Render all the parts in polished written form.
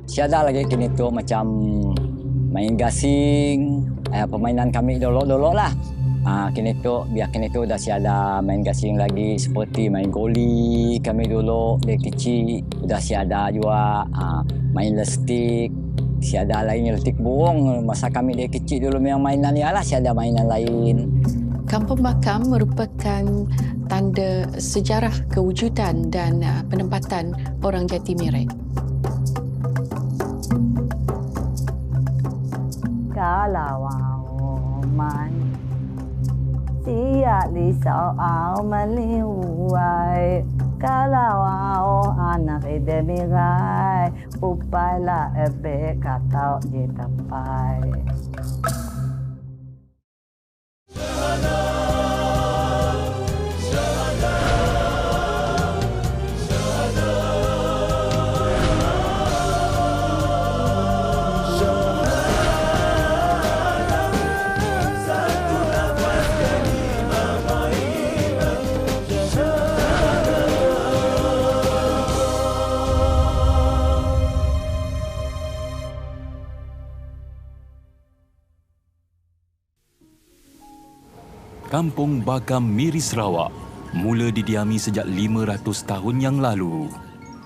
Siada lagi kini tu macam main gasing, permainan kami dulu lah. Kini tu dah siada main gasing lagi seperti main goli kami dulu dari kecil. Dah siada juga main lestik. Siada lain letik burung. Masa kami dari kecil dulu yang mainan ialah siada mainan lain. Kampung Bakam merupakan tanda sejarah kewujudan dan penempatan orang Jatimirek. Kalau man siap risau meliuai, kalau anak demirai upala ebe katau ditapai. Kampung Bakam Miri Sarawak mula didiami sejak 500 tahun yang lalu.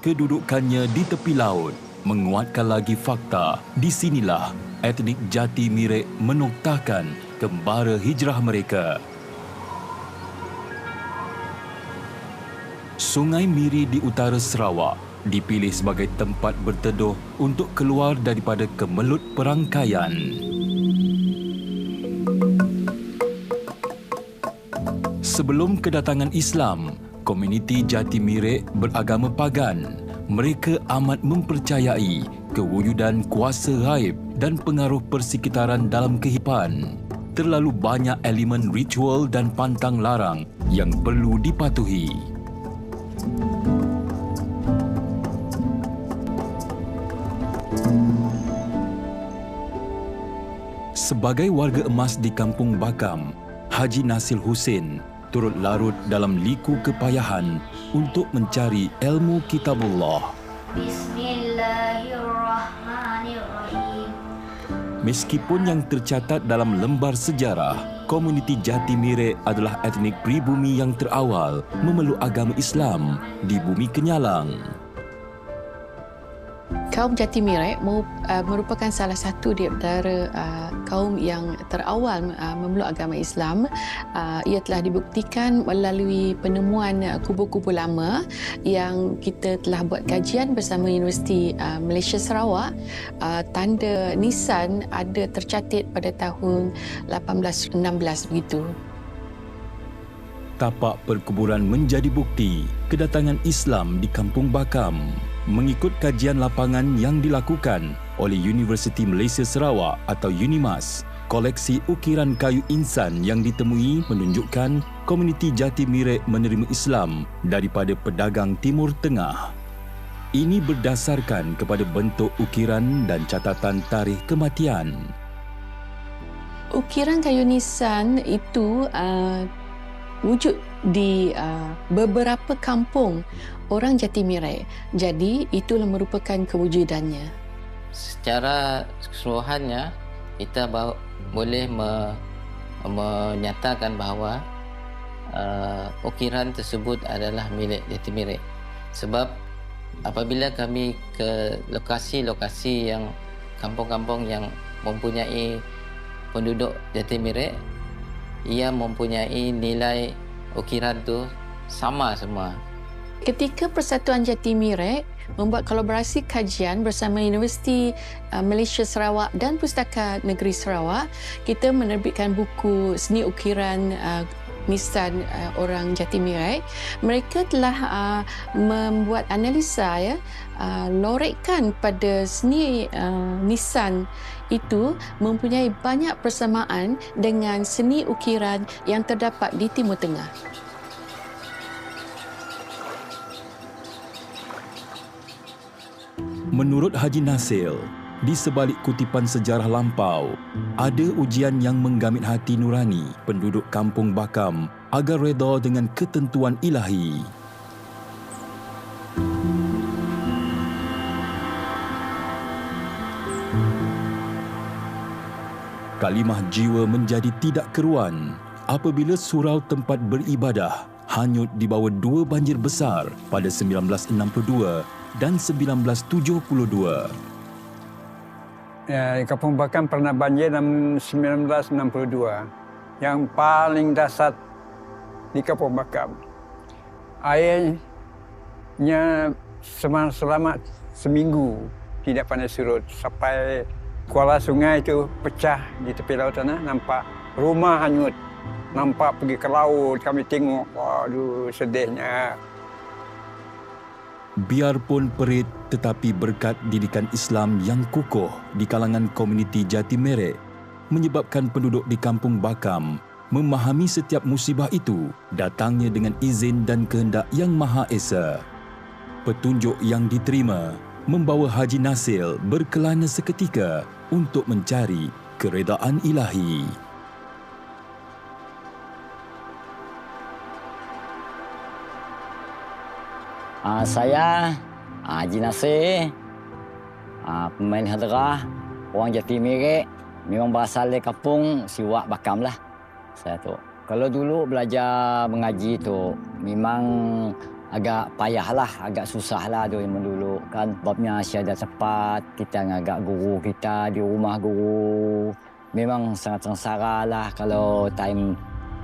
Kedudukannya di tepi laut menguatkan lagi fakta di sinilah etnik Jatimirek menoktahkan kembara hijrah mereka. Sungai Miri di utara Sarawak dipilih sebagai tempat berteduh untuk keluar daripada kemelut perangkaian. Sebelum kedatangan Islam, komuniti Jatimirek beragama pagan. Mereka amat mempercayai kewujudan kuasa ghaib dan pengaruh persekitaran dalam kehidupan. Terlalu banyak elemen ritual dan pantang larang yang perlu dipatuhi. Sebagai warga emas di Kampung Bakam, Haji Nasil Hussein turut larut dalam liku kepayahan untuk mencari ilmu kitabullah. Bismillahirrahmanirrahim. Meskipun yang tercatat dalam lembar sejarah, komuniti Jatimirek adalah etnik pribumi yang terawal memeluk agama Islam di Bumi Kenyalang. Kaum Jatimirek merupakan salah satu di antara kaum yang terawal memeluk agama Islam. Ia telah dibuktikan melalui penemuan kubur-kubur lama yang kita telah buat kajian bersama Universiti Malaysia Sarawak. Tanda nisan ada tercatat pada tahun 1816 begitu. Tapak perkuburan menjadi bukti kedatangan Islam di Kampung Bakam. Mengikut kajian lapangan yang dilakukan oleh Universiti Malaysia Sarawak atau UNIMAS, koleksi ukiran kayu insan yang ditemui menunjukkan komuniti Jatimirek menerima Islam daripada pedagang Timur Tengah. Ini berdasarkan kepada bentuk ukiran dan catatan tarikh kematian. Ukiran kayu nisan itu wujud di beberapa kampung orang Jatimirek. Jadi itulah merupakan kewujudannya. Secara keseluruhannya kita boleh menyatakan bahawa ukiran tersebut adalah milik Jatimirek. Sebab apabila kami ke lokasi-lokasi yang kampung-kampung yang mempunyai penduduk Jatimirek, ia mempunyai nilai ukiran tu sama semua. Ketika Persatuan Jatimirek membuat kolaborasi kajian bersama Universiti Malaysia Sarawak dan Pustaka Negeri Sarawak, kita menerbitkan buku seni ukiran nisan orang Jatimirek. Mereka telah membuat analisa lorekkan pada seni nisan itu mempunyai banyak persamaan dengan seni ukiran yang terdapat di Timur Tengah. Menurut Haji Nasil, di sebalik kutipan sejarah lampau, ada ujian yang menggamit hati nurani penduduk Kampung Bakam agar reda dengan ketentuan ilahi. Kalimah jiwa menjadi tidak keruan apabila surau tempat beribadah hanyut di bawah dua banjir besar pada 1962 dan 1972. Ya, Kampung Bakam pernah banjir dalam 1962. Yang paling dasar di Kampung Bakam. Airnya selama seminggu tidak pandai surut. Sampai kuala sungai itu pecah di tepi laut sana. Nampak rumah hanyut. Nampak pergi ke laut. Kami tengok, waduh sedihnya. Biarpun perit tetapi berkat didikan Islam yang kukuh di kalangan komuniti Jati Merek menyebabkan penduduk di Kampung Bakam memahami setiap musibah itu datangnya dengan izin dan kehendak Yang Maha Esa. Petunjuk yang diterima membawa Haji Nasil berkelana seketika untuk mencari keredaan ilahi. Saya Haji Nasir, pemain hadrah, orang Jati Merek, memang berasal dari kampung Siwak Bakam lah. Saya tu. Kalau dulu belajar mengaji tu memang agak payah lah, agak susah lah dulu kan. Babnya syahadah tepat, kita ngagak guru kita di rumah guru. Memang sangat sengsara lah kalau time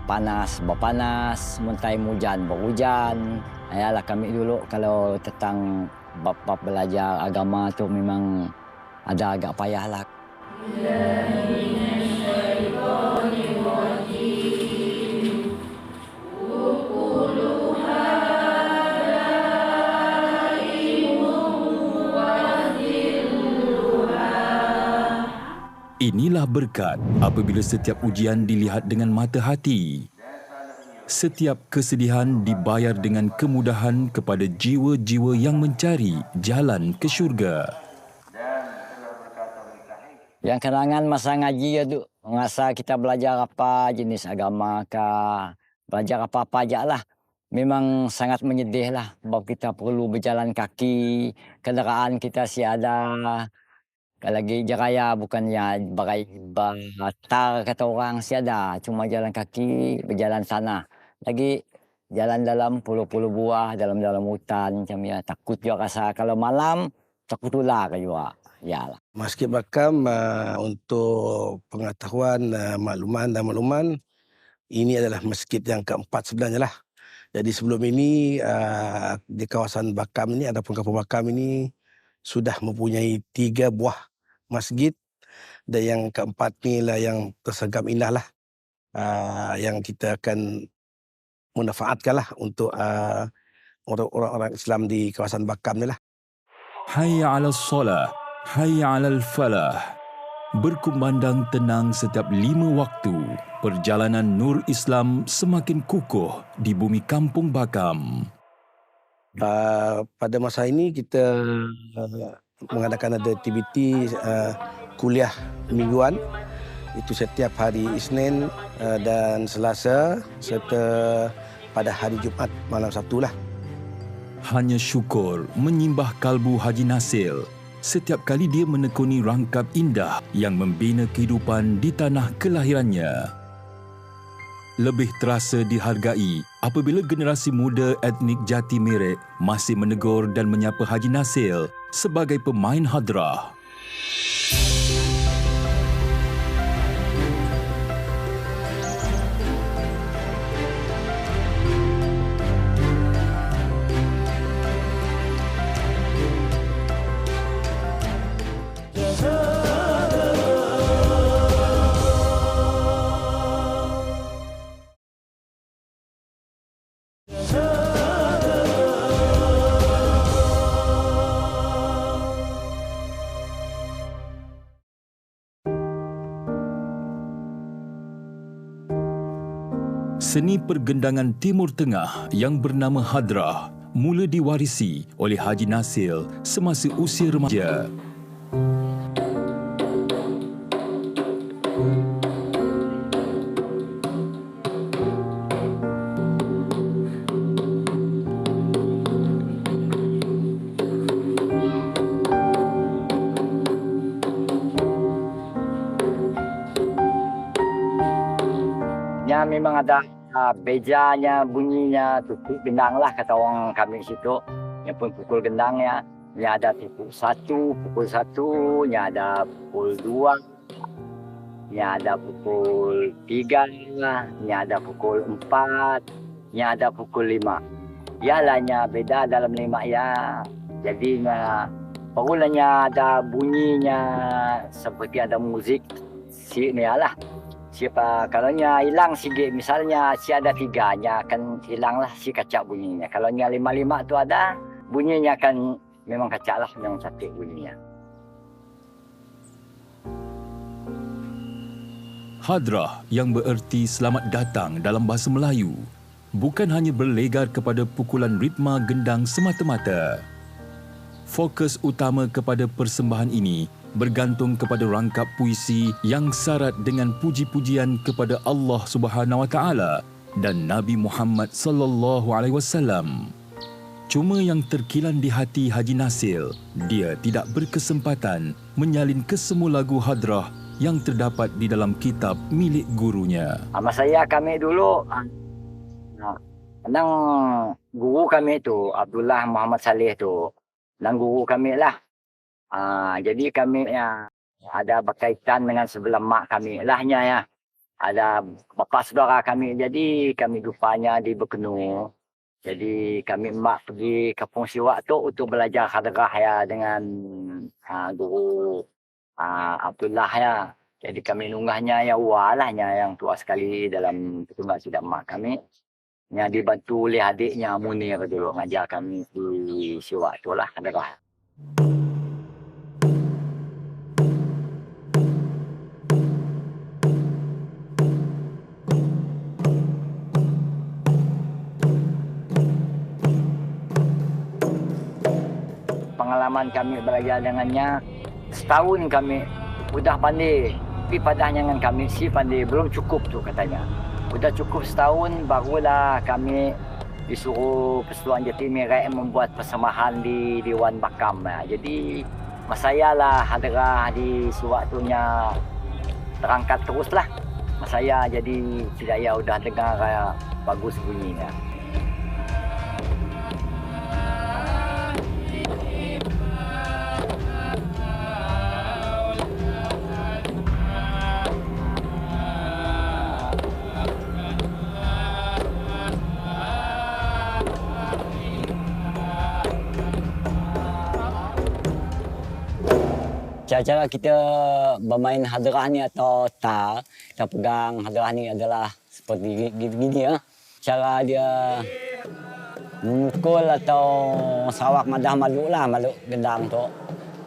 panas, berpanas, time hujan, berhujan. Ayalah kami dulu kalau tentang bab-bab belajar agama tu memang ada agak payah lah. Inilah berkat apabila setiap ujian dilihat dengan mata hati. Setiap kesedihan dibayar dengan kemudahan kepada jiwa-jiwa yang mencari jalan ke syurga. Yang kenangan masa ngaji tu, masa kita belajar apa jenis agama kah, belajar apa-apa aja lah. Memang sangat menyedih lah, sebab kita perlu berjalan kaki, kenderaan kita ada. Lagi jaraya bukannya bagai batar kata orang ada, cuma jalan kaki, berjalan sana. Lagi jalan dalam pulau-pulau buah, dalam hutan macam ya. Takut juga rasa kalau malam, takut ular juga. Yalah. Masjid Bakam untuk pengetahuan, makluman, ini adalah masjid yang keempat sebenarnya lah. Jadi sebelum ini di kawasan Bakam ini, ataupun Kampung Bakam ini sudah mempunyai 3 buah masjid, dan yang keempat ni lah yang tersegam indah lah, yang kita akan manfaatkan lah untuk orang-orang Islam di kawasan Bakam ni lah. Hayya 'alal solah, hayya 'alal falah. Berkumandang tenang setiap 5 waktu, perjalanan Nur Islam semakin kukuh di bumi Kampung Bakam. Pada masa ini kita mengadakan ada aktiviti kuliah mingguan, itu setiap hari Isnin dan Selasa, serta pada hari Jumaat malam Sabtu lah. Hanya syukur menyimbah kalbu Haji Nasil setiap kali dia menekuni rangkap indah yang membina kehidupan di tanah kelahirannya. Lebih terasa dihargai apabila generasi muda etnik Jati Merek masih menegur dan menyapa Haji Nasil sebagai pemain hadrah. Seni pergendangan Timur Tengah yang bernama hadrah mula diwarisi oleh Haji Nasil semasa usia remaja. memang ada bejanya, bunyinya, tukuk gendang lah kata orang kami situ. Yang pun pukul gendangnya, yang ada pukul 1, yang ada pukul 2, yang ada pukul 3, yang ada pukul 4, yang ada pukul 5. Ialahnya beda dalam 5 ya. Jadi perulahnya ada bunyinya seperti ada musik. Si ni lah. Siapa kalau hilang sikit misalnya si ada 3 akan hilanglah si kacak bunyinya. Kalau 5 tu ada bunyinya akan memang kacak lah, memang cantik bunyinya. Hadrah yang bererti selamat datang dalam bahasa Melayu bukan hanya berlegar kepada pukulan ritma gendang semata-mata. Fokus utama kepada persembahan ini bergantung kepada rangkap puisi yang syarat dengan puji-pujian kepada Allah Subhanahu Wa Taala dan Nabi Muhammad sallallahu alaihi wasallam. Cuma yang terkilan di hati Haji Nasil, dia tidak berkesempatan menyalin kesemua lagu hadrah yang terdapat di dalam kitab milik gurunya. Sama saya kami dulu, guru kami tu Abdullah Muhammad Saleh tu, guru kami lah. Jadi kami ada berkaitan dengan sebelah mak kami lahnya ya. Ada bapa saudara kami, jadi kami rupanya di Bekenu. Jadi kami mak pergi Kampung Siwak tu untuk belajar hadrah ya dengan guru Abdullah ya. Jadi kami nunggahnya ya walahnya yang tua sekali dalam pertumbang sidang mak kami. Yang dibantu oleh adiknya Munir dulu ngajar kami di Siwak tu lah hadrah. Pengalaman kami belajar dengannya, setahun kami udah pandai. Tapi padahnya dengan kami si pandai belum cukup tu katanya. Udah cukup setahun barulah kami disuruh Persatuan Jati Mirik membuat persembahan di Dewan Bakam. Jadi masaya lah hadrah di sewaktunya terangkat teruslah. Masaya jadi tidak ya udah dengar bagus bunyinya. Cara kita bermain hadrah ni atau tar, kita pegang hadrah ni adalah seperti gini ya. Cara dia memukul atau sawak madah maluk gendang tu.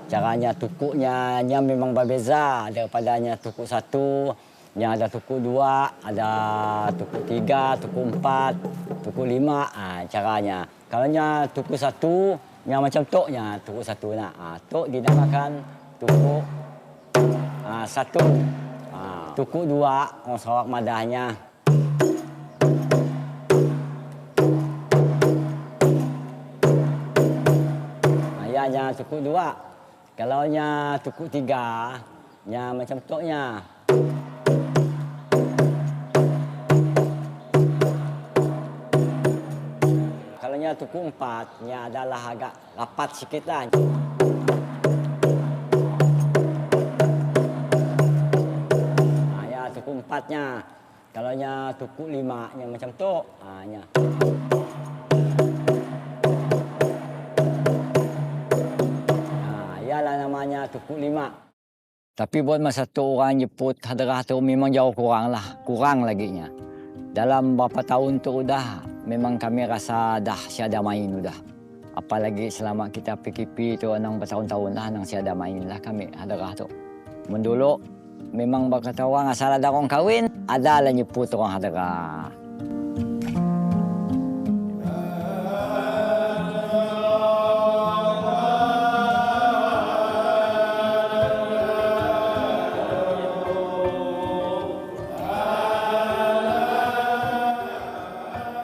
Caranya tukuknya memang berbeza daripadanya tukuk 1, yang ada tukuk 2, ada tukuk 3, tukuk 4, tukuk 5. Caranya. Kalau tukuk 1, yang macam toknya tukuk 1 nak. Tok dinamakan tukuk 1. Tukuk 2 sawak madahnya. Ayahnya tukuk 2. Kalau tukuk 3 macam toknya. Kalau tukuk 4 adalah agak rapat sikit lah. Tukuk 4-nya. Kalau tukuk 5 macam tu. Ialah namanya tukuk 5. Tapi buat masa tu orang jemput hadrah tu memang jauh kurang lah. Kurang lagi nya. Dalam beberapa tahun tu dah memang kami rasa dah siada main dah. Apalagi selama kita PKP tu bertahun-tahun dah siada main lah kami hadrah tu. Mendulu memang berkata orang asal ada orang kahwin, ada lah nyebut orang hadrah.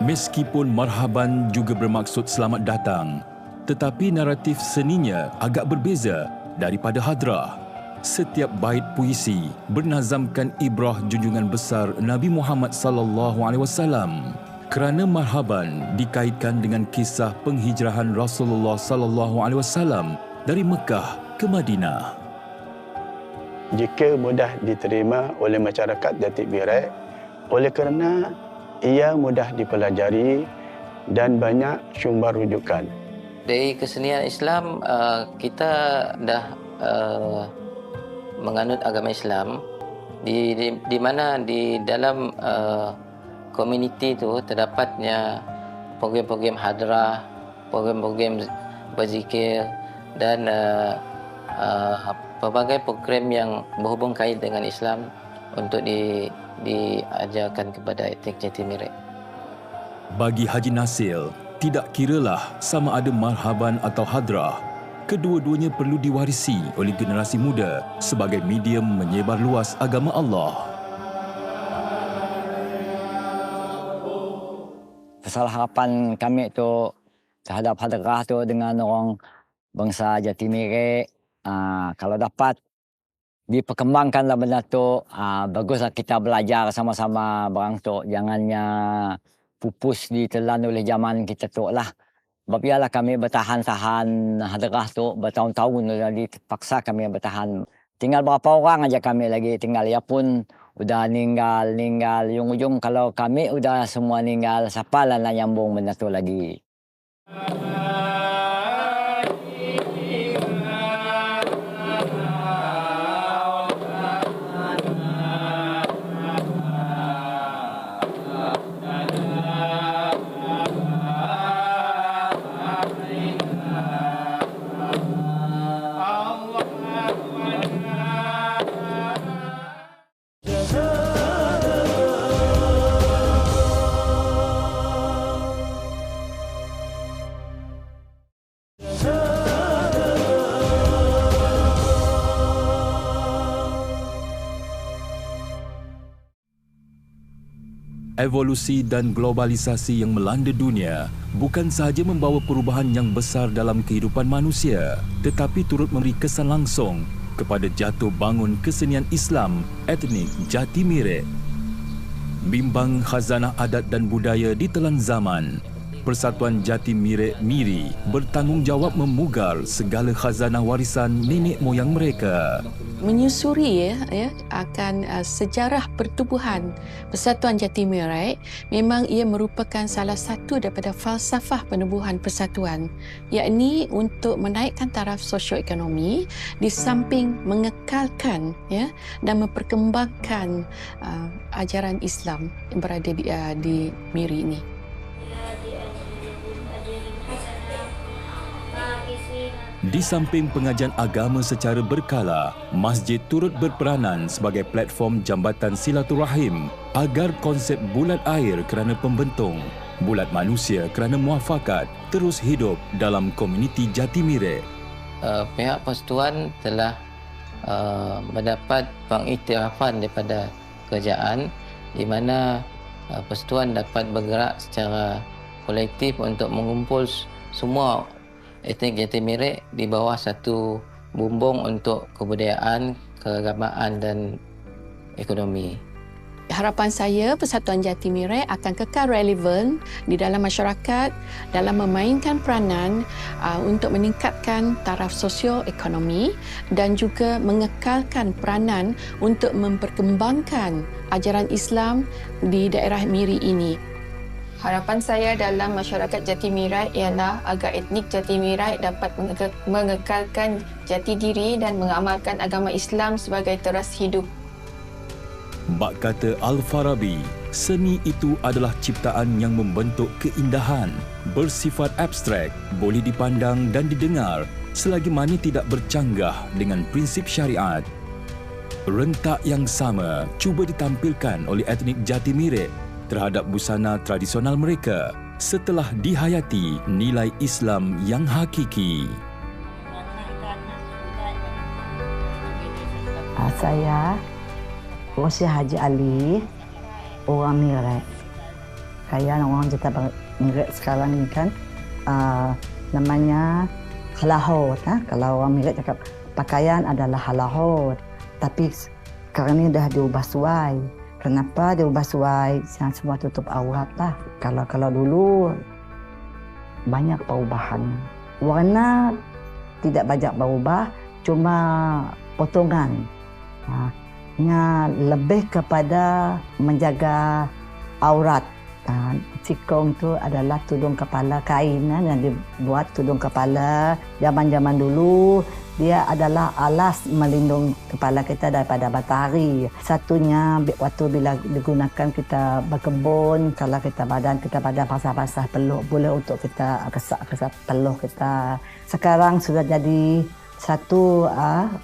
Meskipun marhaban juga bermaksud selamat datang, tetapi naratif seninya agak berbeza daripada hadrah. Setiap bait puisi bernazamkan ibrah junjungan besar Nabi Muhammad sallallahu alaihi wasallam. Kerana marhaban dikaitkan dengan kisah penghijrahan Rasulullah sallallahu alaihi wasallam dari Mekah ke Madinah. Jika mudah diterima oleh masyarakat Jati Miret oleh kerana ia mudah dipelajari dan banyak sumber rujukan. Dari kesenian Islam, kita dah menganut agama Islam di mana di dalam komuniti itu terdapatnya program-program hadrah, program-program berzikir dan pelbagai program yang berhubung kait dengan Islam untuk diajarkan kepada etnik Jati Miret. Bagi Haji Nasil, tidak kiralah sama ada marhaban atau hadrah, kedua-duanya perlu diwarisi oleh generasi muda sebagai medium menyebar luas agama Allah. Pasal harapan kami tu terhadap hadrah tu dengan orang bangsa Jati Miret, kalau dapat diperkembangkanlah benda tu, baguslah kita belajar sama-sama barang tu, jangannya pupus ditelan oleh zaman kita tu lah. Sebab ialah kami bertahan-tahan hadrah tu bertahun-tahun, jadi terpaksa kami bertahan. Tinggal berapa orang aja kami lagi tinggal, ia pun udah ninggal. Ujung-ujung kalau kami udah semua ninggal, siapa lah nak nyambung benda tu lagi. Evolusi dan globalisasi yang melanda dunia bukan sahaja membawa perubahan yang besar dalam kehidupan manusia, tetapi turut memberi kesan langsung kepada jatuh bangun kesenian Islam etnik Jati Miret. Bimbang khazanah adat dan budaya ditelan zaman, Persatuan Jati Miret MIRI bertanggungjawab memugar segala khazanah warisan nenek moyang mereka. Menyusuri akan sejarah pertubuhan Persatuan Jati Miret, memang ia merupakan salah satu daripada falsafah penubuhan persatuan, yakni untuk menaikkan taraf sosioekonomi di samping mengekalkan dan memperkembangkan ajaran Islam yang berada di MIRI ini. Di samping pengajian agama secara berkala, masjid turut berperanan sebagai platform jambatan silaturahim agar konsep bulat air kerana pembentung, bulat manusia kerana muafakat terus hidup dalam komuniti Jati Miret. Pihak Persatuan telah mendapat pengiktirafan daripada kerajaan di mana Persatuan dapat bergerak secara kolektif untuk mengumpul semua etnik Jati Miret di bawah satu bumbung untuk kebudayaan, keagamaan dan ekonomi. Harapan saya Persatuan Jati Miret akan kekal relevan di dalam masyarakat dalam memainkan peranan untuk meningkatkan taraf sosioekonomi dan juga mengekalkan peranan untuk memperkembangkan ajaran Islam di daerah MIRI ini. Harapan saya dalam masyarakat Jati Miret ialah agar etnik Jati Miret dapat mengekalkan jati diri dan mengamalkan agama Islam sebagai teras hidup. Bak kata Al-Farabi, seni itu adalah ciptaan yang membentuk keindahan, bersifat abstrak, boleh dipandang dan didengar selagi mana tidak bercanggah dengan prinsip syariat. Rentak yang sama cuba ditampilkan oleh etnik Jati Miret terhadap busana tradisional mereka setelah dihayati nilai Islam yang hakiki. Saya Rosi Haji Ali, orang Miret. Kaya orang Jati Miret sekarang ni kan namanya Kalahau. Kalau orang Miret cakap pakaian adalah halahot. Tapi sekarang ini dah diubah suai. Kenapa diubah suai? Yang semua tutup aurat lah. Kalau dulu banyak perubahan. Warna tidak banyak berubah, cuma potongan. Lebih kepada menjaga aurat. Cikong tu adalah tudung kepala kain yang dibuat tudung kepala. Zaman-zaman dulu dia adalah alas melindungi kepala kita daripada matahari. Satunya waktu bila digunakan kita berkebun, kalau badan kita basah-basah peluh, boleh untuk kita kesak peluh kita. Sekarang sudah jadi satu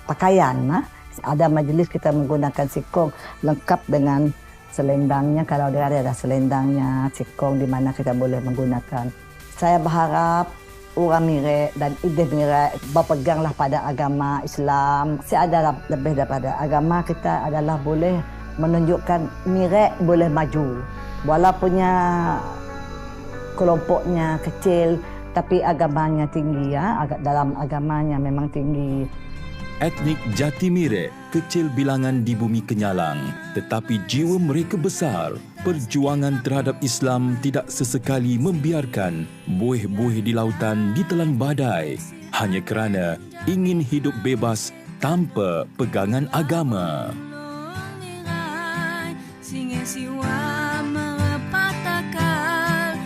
pakaian. Ada majlis kita menggunakan sikong lengkap dengan selendangnya. Kalau dia ada selendangnya, sikong di mana kita boleh menggunakan. Saya berharap orang Mirek dan Ide Mirek berpeganglah pada agama Islam. Saya adalah lebih daripada agama kita adalah boleh menunjukkan Mirek boleh maju. Walaupunnya kelompoknya kecil, tapi agamanya tinggi. Dalam agamanya memang tinggi. Etnik Jati Mirek kecil bilangan di bumi Kenyalang, tetapi jiwa mereka besar. Perjuangan terhadap Islam tidak sesekali membiarkan buih-buih di lautan ditelan badai hanya kerana ingin hidup bebas tanpa pegangan agama. Singe siwa mengepatakan